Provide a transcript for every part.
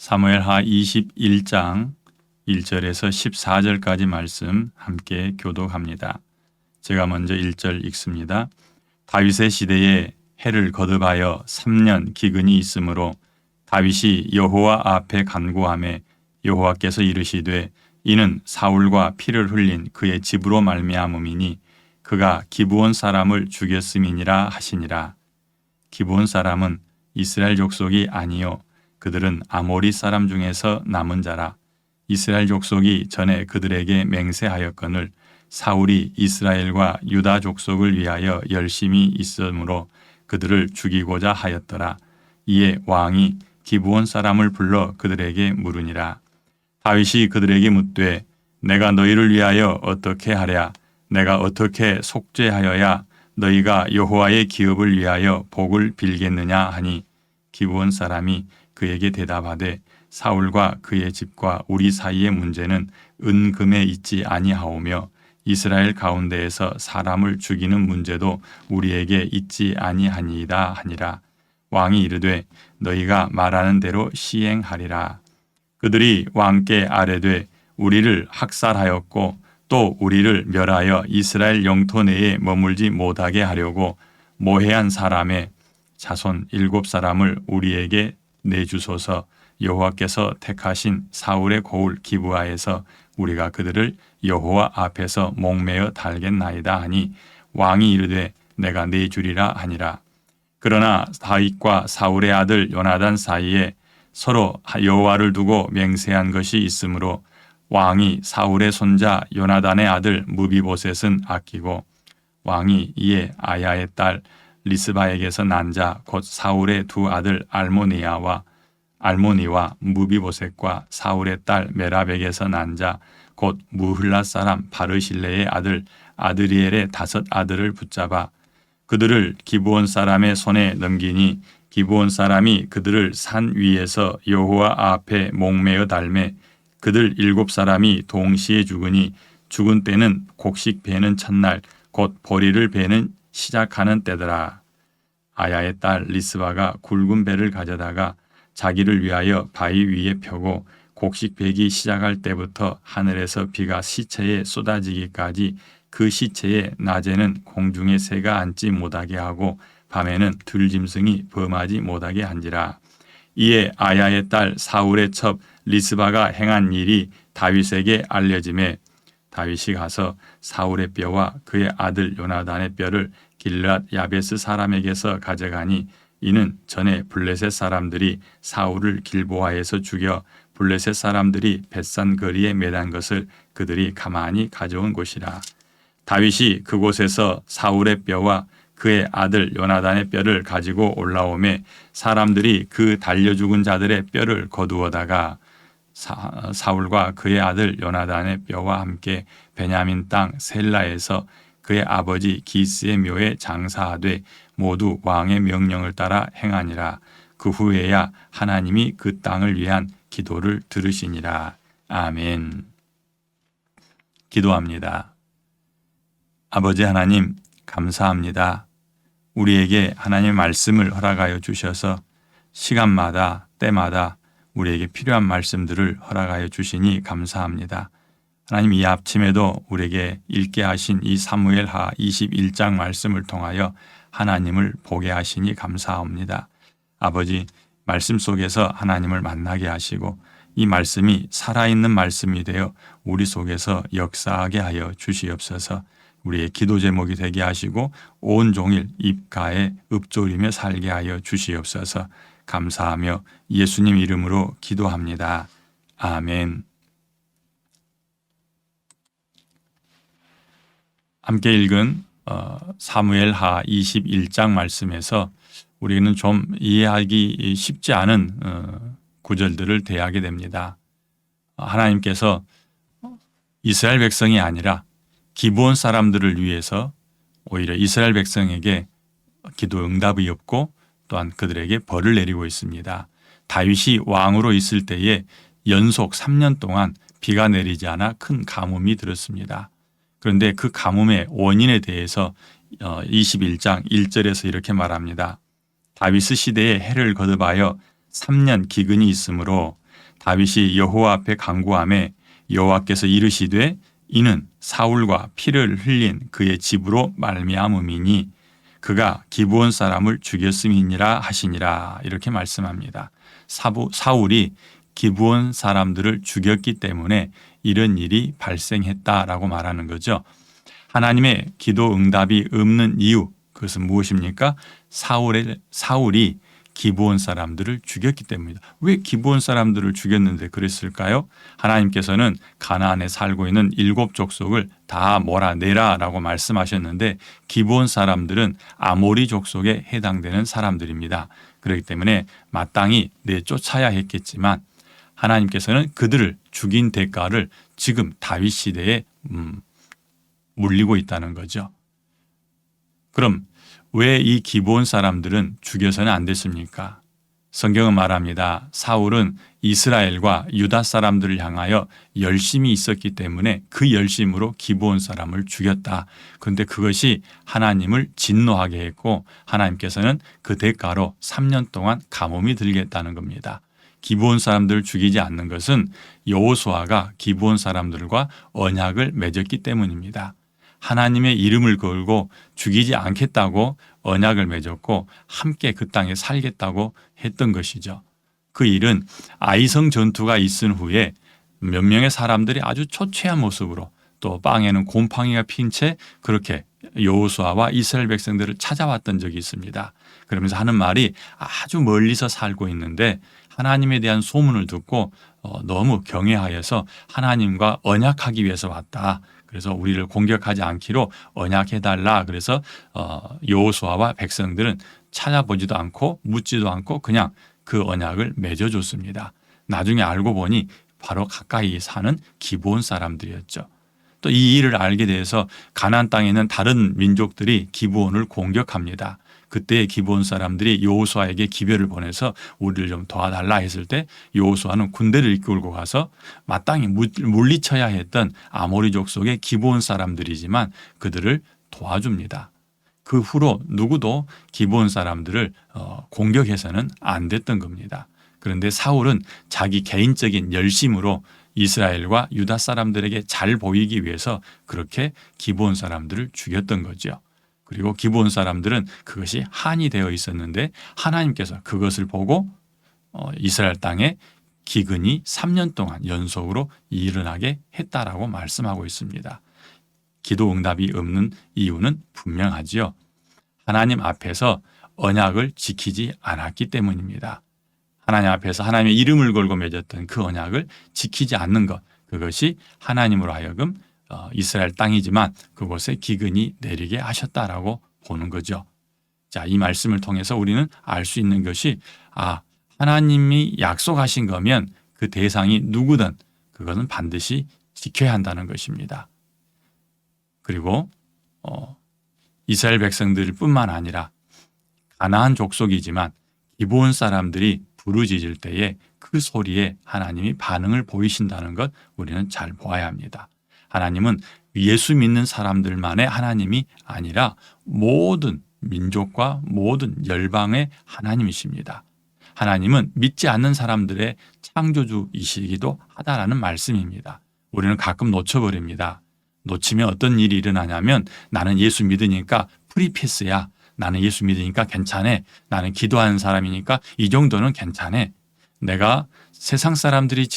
사무엘하 21장 1절에서 14절까지 말씀 함께 교독합니다. 제가 먼저 1절 읽습니다. 다윗의 시대에 해를 거듭하여 3년 기근이 있으므로 다윗이 여호와 앞에 간구하매 여호와께서 이르시되 이는 사울과 피를 흘린 그의 집으로 말미암음이니 그가 기브온 사람을 죽였음이니라 하시니라. 기브온 사람은 이스라엘 족속이 아니요 그들은 아모리 사람 중에서 남은 자라. 이스라엘 족속이 전에 그들에게 맹세하였거늘 사울이 이스라엘과 유다 족속을 위하여 열심히 있으므로 그들을 죽이고자 하였더라. 이에 왕이 기브온 사람을 불러 그들에게 물으니라. 다윗이 그들에게 묻되 내가 너희를 위하여 어떻게 하랴? 내가 어떻게 속죄하여야 너희가 여호와의 기업을 위하여 복을 빌겠느냐 하니 기브온 사람이 그에게 대답하되 사울과 그의 집과 우리 사이의 문제는 은금에 있지 아니하오며 이스라엘 가운데에서 사람을 죽이는 문제도 우리에게 있지 아니하니이다 하니라. 왕이 이르되 너희가 말하는 대로 시행하리라. 그들이 왕께 아뢰되 우리를 학살하였고 또 우리를 멸하여 이스라엘 영토 내에 머물지 못하게 하려고 모해한 사람의 자손 7사람을 우리에게 내주소서. 여호와께서 택하신 사울의 고을 기브아에서 우리가 그들을 여호와 앞에서 목매어 달겠나이다 하니 왕이 이르되 내가 내주리라 하니라. 그러나 다윗과 사울의 아들 요나단 사이에 서로 여호와를 두고 맹세한 것이 있으므로 왕이 사울의 손자 요나단의 아들 무비보셋은 아끼고 왕이 이에 아야의 딸 리스바에게서 난 자 곧 사울의 두 아들 알모니와 무비보셋과 사울의 딸 메랍에게서 난 자 곧 무흘라 사람 바르실레의 아들 아드리엘의 5 아들을 붙잡아 그들을 기브온 사람의 손에 넘기니 기브온 사람이 그들을 산 위에서 여호와 앞에 목매어 달매 그들 7사람이 동시에 죽으니 죽은 때는 곡식 베는 첫날 곧 보리를 베는 시작하는 때더라. 아야의 딸 리스바가 굵은 배를 가져다가 자기를 위하여 바위 위에 펴고 곡식 베기 시작할 때부터 하늘에서 비가 시체에 쏟아지기까지 그 시체에 낮에는 공중에 새가 앉지 못하게 하고 밤에는 들짐승이 범하지 못하게 한지라. 이에 아야의 딸 사울의 첩 리스바가 행한 일이 다윗에게 알려지매 다윗이 가서 사울의 뼈와 그의 아들 요나단의 뼈를 길앗 야베스 사람에게서 가져가니 이는 전에 블레셋 사람들이 사울을 길보아에서 죽여 블레셋 사람들이 벳산 거리에 매단 것을 그들이 가만히 가져온 곳이라. 다윗이 그곳에서 사울의 뼈와 그의 아들 요나단의 뼈를 가지고 올라오매 사람들이 그 달려 죽은 자들의 뼈를 거두어다가 사울과 그의 아들 요나단의 뼈와 함께 베냐민 땅 셀라에서 그의 아버지 기스의 묘에 장사하되 모두 왕의 명령을 따라 행하니라. 그 후에야 하나님이 그 땅을 위한 기도를 들으시니라. 아멘. 기도합니다. 아버지 하나님 감사합니다. 우리에게 하나님의 말씀을 허락하여 주셔서 시간마다 때마다 우리에게 필요한 말씀들을 허락하여 주시니 감사합니다. 하나님 이 아침에도 우리에게 읽게 하신 이 사무엘하 21장 말씀을 통하여 하나님을 보게 하시니 감사합니다. 아버지 말씀 속에서 하나님을 만나게 하시고 이 말씀이 살아있는 말씀이 되어 우리 속에서 역사하게 하여 주시옵소서. 우리의 기도 제목이 되게 하시고 온종일 입가에 읊조리며 살게 하여 주시옵소서. 감사하며 예수님 이름으로 기도합니다. 아멘. 함께 읽은 사무엘하 21장 말씀에서 우리는 좀 이해하기 쉽지 않은 구절들을 대하게 됩니다. 하나님께서 이스라엘 백성이 아니라 기브온 사람들을 위해서 오히려 이스라엘 백성에게 기도 응답이 없고 또한 그들에게 벌을 내리고 있습니다. 다윗이 왕으로 있을 때에 연속 3년 동안 비가 내리지 않아 큰 가뭄이 들었습니다. 그런데 그 가뭄의 원인에 대해서 21장 1절에서 이렇게 말합니다. 다윗의 시대에 해를 거듭하여 3년 기근이 있으므로 다윗이 여호와 앞에 간구하매 여호와께서 이르시되 이는 사울과 피를 흘린 그의 집으로 말미암음이니 그가 기브온 사람을 죽였음이니라 하시니라. 이렇게 말씀합니다. 사울이 기브온 사람들을 죽였기 때문에 이런 일이 발생했다라고 말하는 거죠. 하나님의 기도 응답이 없는 이유, 그것은 무엇입니까? 사울이 기브온 사람들을 죽였기 때문이다. 왜 기브온 사람들을 죽였는데 그랬을까요? 하나님께서는 가나안에 살고 있는 7족속을 다 몰아내라라고 말씀하셨는데 기브온 사람들은 아모리 족속에 해당되는 사람들입니다. 그렇기 때문에 마땅히 내쫓아야 했겠지만 하나님께서는 그들을 죽인 대가를 지금 다윗 시대에 물리고 있다는 거죠. 그럼 왜 이 기브온 사람들은 죽여서는 안 됐습니까? 성경은 말합니다. 사울은 이스라엘과 유다 사람들을 향하여 열심이 있었기 때문에 그 열심으로 기브온 사람을 죽였다. 그런데 그것이 하나님을 진노하게 했고 하나님께서는 그 대가로 3년 동안 가뭄이 들겠다는 겁니다. 기브온 사람들을 죽이지 않는 것은 여호수아가 기브온 사람들과 언약을 맺었기 때문입니다. 하나님의 이름을 걸고 죽이지 않겠다고 언약을 맺었고 함께 그 땅에 살겠다고 했던 것이죠. 그 일은 아이성 전투가 있은 후에 몇 명의 사람들이 아주 초췌한 모습으로 또 빵에는 곰팡이가 핀 채 그렇게 여호수아와 이스라엘 백성들을 찾아왔던 적이 있습니다. 그러면서 하는 말이 아주 멀리서 살고 있는데 하나님에 대한 소문을 듣고 너무 경외하여서 하나님과 언약하기 위해서 왔다. 그래서 우리를 공격하지 않기로 언약해달라. 그래서 여호수아와 백성들은 찾아보지도 않고 묻지도 않고 그냥 그 언약을 맺어줬습니다. 나중에 알고 보니 바로 가까이 사는 기브온 사람들이었죠. 또 이 일을 알게 돼서 가나안 땅에 있는 다른 민족들이 기브온을 공격합니다. 그때 기브온 사람들이 여호수아에게 기별을 보내서 우리를 좀 도와달라 했을 때 여호수아는 군대를 이끌고 가서 마땅히 물리쳐야 했던 아모리 족속의 기브온 사람들이지만 그들을 도와줍니다. 그 후로 누구도 기브온 사람들을 공격해서는 안 됐던 겁니다. 그런데 사울은 자기 개인적인 열심으로 이스라엘과 유다 사람들에게 잘 보이기 위해서 그렇게 기브온 사람들을 죽였던 거죠. 그리고 기브온 사람들은 그것이 한이 되어 있었는데 하나님께서 그것을 보고 이스라엘 땅에 기근이 3년 동안 연속으로 일어나게 했다라고 말씀하고 있습니다. 기도 응답이 없는 이유는 분명하지요. 하나님 앞에서 언약을 지키지 않았기 때문입니다. 하나님 앞에서 하나님의 이름을 걸고 맺었던 그 언약을 지키지 않는 것, 그것이 하나님으로 하여금 이스라엘 땅이지만 그곳에 기근이 내리게 하셨다라고 보는 거죠. 자, 이 말씀을 통해서 우리는 알 수 있는 것이 하나님이 약속하신 거면 그 대상이 누구든 그것은 반드시 지켜야 한다는 것입니다. 그리고 이스라엘 백성들뿐만 아니라 가나안 족속이지만 기브온 사람들이 부르짖을 때에 그 소리에 하나님이 반응을 보이신다는 것 우리는 잘 보아야 합니다. 하나님은 예수 믿는 사람들만의 하나님이 아니라 모든 민족과 모든 열방의 하나님이십니다. 하나님은 믿지 않는 사람들의 창조주이시기도 하다라는 말씀입니다. 우리는 가끔 놓쳐버립니다. 놓치면 어떤 일이 일어나냐면 나는 예수 믿으니까 프리패스야. 나는 예수 믿으니까 괜찮아. 나는 기도하는 사람이니까 이 정도는 괜찮아. 내가 세상 사람들이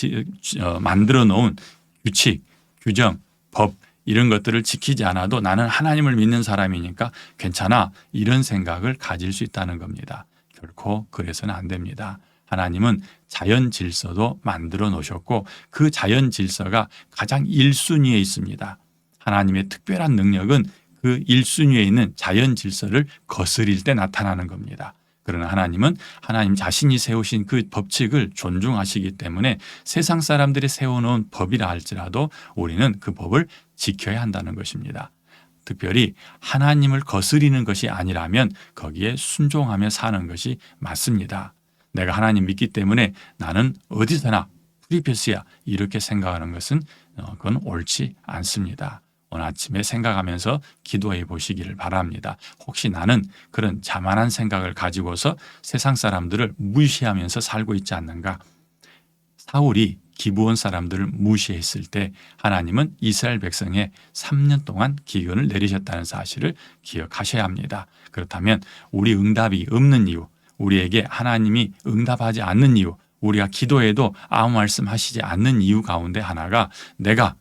만들어 놓은 규칙, 규정, 법 이런 것들을 지키지 않아도 나는 하나님을 믿는 사람이니까 괜찮아. 이런 생각을 가질 수 있다는 겁니다. 결코 그래서는 안 됩니다. 하나님은 자연 질서도 만들어 놓으셨고 그 자연 질서가 가장 1순위에 있습니다. 하나님의 특별한 능력은 그 1순위에 있는 자연 질서를 거스릴 때 나타나는 겁니다. 그러나 하나님은 하나님 자신이 세우신 그 법칙을 존중하시기 때문에 세상 사람들이 세워놓은 법이라 할지라도 우리는 그 법을 지켜야 한다는 것입니다. 특별히 하나님을 거스리는 것이 아니라면 거기에 순종하며 사는 것이 맞습니다. 내가 하나님 믿기 때문에 나는 어디서나 프리패스야 이렇게 생각하는 것은 그건 옳지 않습니다. 오늘 아침에 생각하면서 기도해 보시기를 바랍니다. 혹시 나는 그런 자만한 생각을 가지고서 세상 사람들을 무시하면서 살고 있지 않는가? 사울이 기브온 사람들을 무시했을 때 하나님은 이스라엘 백성에 3년 동안 기근을 내리셨다는 사실을 기억하셔야 합니다. 그렇다면 우리 응답이 없는 이유, 우리에게 하나님이 응답하지 않는 이유, 우리가 기도해도 아무 말씀하시지 않는 이유 가운데 하나가 내가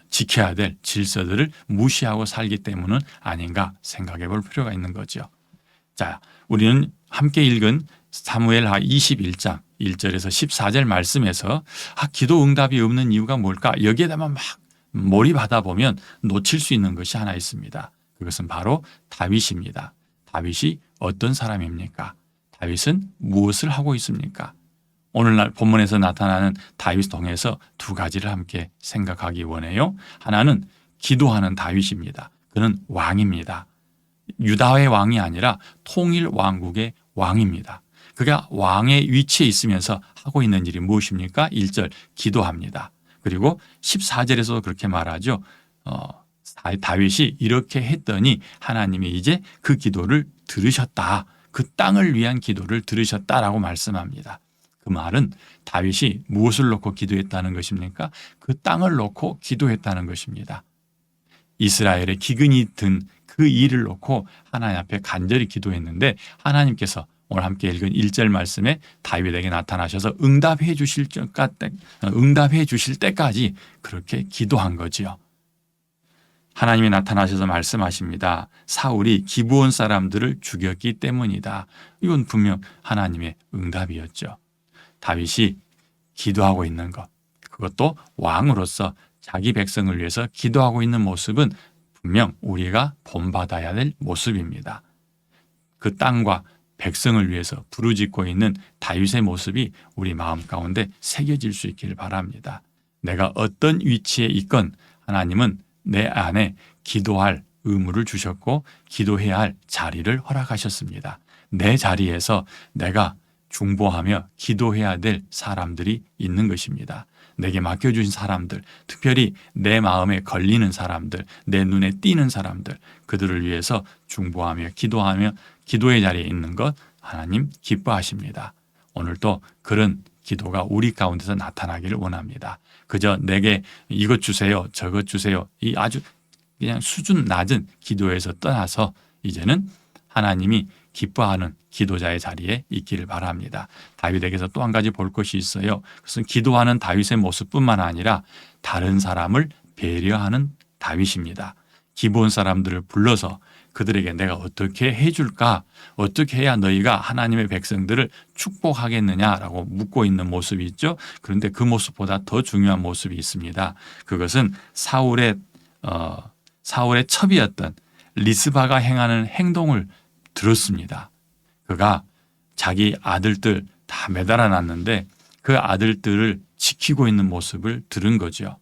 지켜야 될 질서들을 무시하고 살기 때문은 아닌가 생각해 볼 필요가 있는 거죠. 자, 우리는 함께 읽은 사무엘하 21장 1절에서 14절 말씀에서 기도 응답이 없는 이유가 뭘까? 여기에다만 막 몰입하다 보면 놓칠 수 있는 것이 하나 있습니다. 그것은 바로 다윗입니다. 다윗이 어떤 사람입니까? 다윗은 무엇을 하고 있습니까? 오늘날 본문에서 나타나는 다윗 통해서 두 가지를 함께 생각하기 원해요. 하나는 기도하는 다윗입니다. 그는 왕입니다. 유다의 왕이 아니라 통일 왕국의 왕입니다. 그가 왕의 위치에 있으면서 하고 있는 일이 무엇입니까? 1절 기도합니다. 그리고 14절에서도 그렇게 말하죠. 다윗이 이렇게 했더니 하나님이 이제 그 기도를 들으셨다. 그 땅을 위한 기도를 들으셨다라고 말씀합니다. 그 말은 다윗이 무엇을 놓고 기도했다는 것입니까? 그 땅을 놓고 기도했다는 것입니다. 이스라엘의 기근이 든 그 일을 놓고 하나님 앞에 간절히 기도했는데 하나님께서 오늘 함께 읽은 1절 말씀에 다윗에게 나타나셔서 응답해 주실 때까지 그렇게 기도한 거지요. 하나님이 나타나셔서 말씀하십니다. 사울이 기브온 사람들을 죽였기 때문이다. 이건 분명 하나님의 응답이었죠. 다윗이 기도하고 있는 것, 그것도 왕으로서 자기 백성을 위해서 기도하고 있는 모습은 분명 우리가 본받아야 될 모습입니다. 그 땅과 백성을 위해서 부르짖고 있는 다윗의 모습이 우리 마음 가운데 새겨질 수 있기를 바랍니다. 내가 어떤 위치에 있건 하나님은 내 안에 기도할 의무를 주셨고 기도해야 할 자리를 허락하셨습니다. 내 자리에서 내가 중보하며 기도해야 될 사람들이 있는 것입니다. 내게 맡겨주신 사람들, 특별히 내 마음에 걸리는 사람들, 내 눈에 띄는 사람들, 그들을 위해서 중보하며 기도하며 기도의 자리에 있는 것 하나님 기뻐하십니다. 오늘도 그런 기도가 우리 가운데서 나타나기를 원합니다. 그저 내게 이것 주세요, 저것 주세요, 이 아주 그냥 수준 낮은 기도에서 떠나서 이제는 하나님이 기뻐하는 기도자의 자리에 있기를 바랍니다. 다윗에게서 또 한 가지 볼 것이 있어요. 그것은 기도하는 다윗의 모습뿐만 아니라 다른 사람을 배려하는 다윗입니다. 기브온 사람들을 불러서 그들에게 내가 어떻게 해줄까? 어떻게 해야 너희가 하나님의 백성들을 축복하겠느냐라고 묻고 있는 모습이 있죠. 그런데 그 모습보다 더 중요한 모습이 있습니다. 그것은 사울의 첩이었던 리스바가 행하는 행동을 들었습니다. 그가 자기 아들들 다 매달아 놨는데 그 아들들을 지키고 있는 모습을 들은 거죠.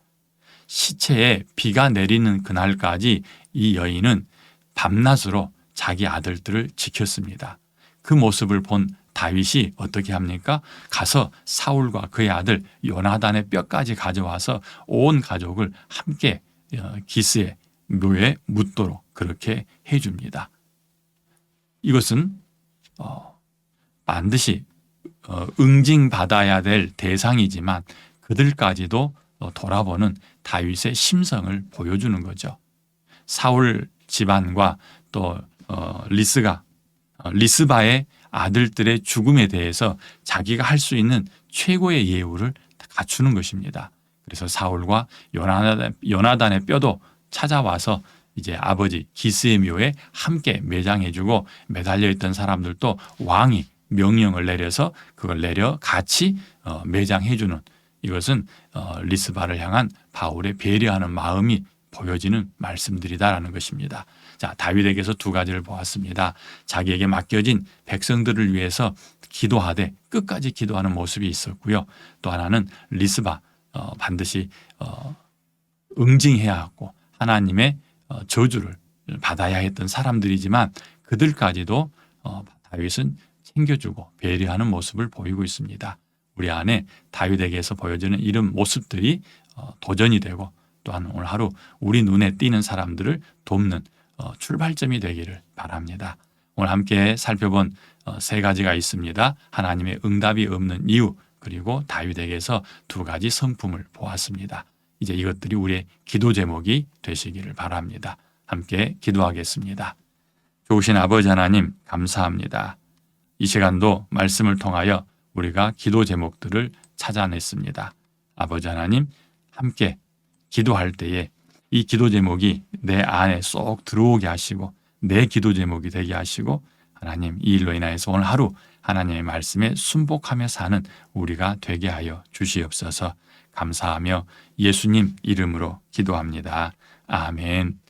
시체에 비가 내리는 그날까지 이 여인은 밤낮으로 자기 아들들을 지켰습니다. 그 모습을 본 다윗이 어떻게 합니까? 가서 사울과 그의 아들 요나단의 뼈까지 가져와서 온 가족을 함께 기스의 묘에 묻도록 그렇게 해줍니다. 이것은 반드시 응징받아야 될 대상이지만 그들까지도 돌아보는 다윗의 심성을 보여주는 거죠. 사울 집안과 또 리스바의 아들들의 죽음에 대해서 자기가 할 수 있는 최고의 예우를 갖추는 것입니다. 그래서 사울과 요나단의 뼈도 찾아와서 이제 아버지 기스의 묘에 함께 매장해주고 매달려 있던 사람들도 왕이 명령을 내려서 그걸 내려 같이 매장해주는, 이것은 리스바를 향한 바울의 배려하는 마음이 보여지는 말씀들이다라는 것입니다. 자, 다윗에게서 두 가지를 보았습니다. 자기에게 맡겨진 백성들을 위해서 기도하되 끝까지 기도하는 모습이 있었고요. 또 하나는 리스바, 반드시 응징해야 하고 하나님의 저주를 받아야 했던 사람들이지만 그들까지도 다윗은 챙겨주고 배려하는 모습을 보이고 있습니다. 우리 안에 다윗에게서 보여지는 이런 모습들이 도전이 되고 또한 오늘 하루 우리 눈에 띄는 사람들을 돕는 출발점이 되기를 바랍니다. 오늘 함께 살펴본 세 가지가 있습니다. 하나님의 응답이 없는 이유, 그리고 다윗에게서 두 가지 성품을 보았습니다. 이제 이것들이 우리의 기도 제목이 되시기를 바랍니다. 함께 기도하겠습니다. 좋으신 아버지 하나님 감사합니다. 이 시간도 말씀을 통하여 우리가 기도 제목들을 찾아냈습니다. 아버지 하나님 함께 기도할 때에 이 기도 제목이 내 안에 쏙 들어오게 하시고 내 기도 제목이 되게 하시고 하나님 이 일로 인하여서 오늘 하루 하나님의 말씀에 순복하며 사는 우리가 되게 하여 주시옵소서. 감사하며 예수님 이름으로 기도합니다. 아멘.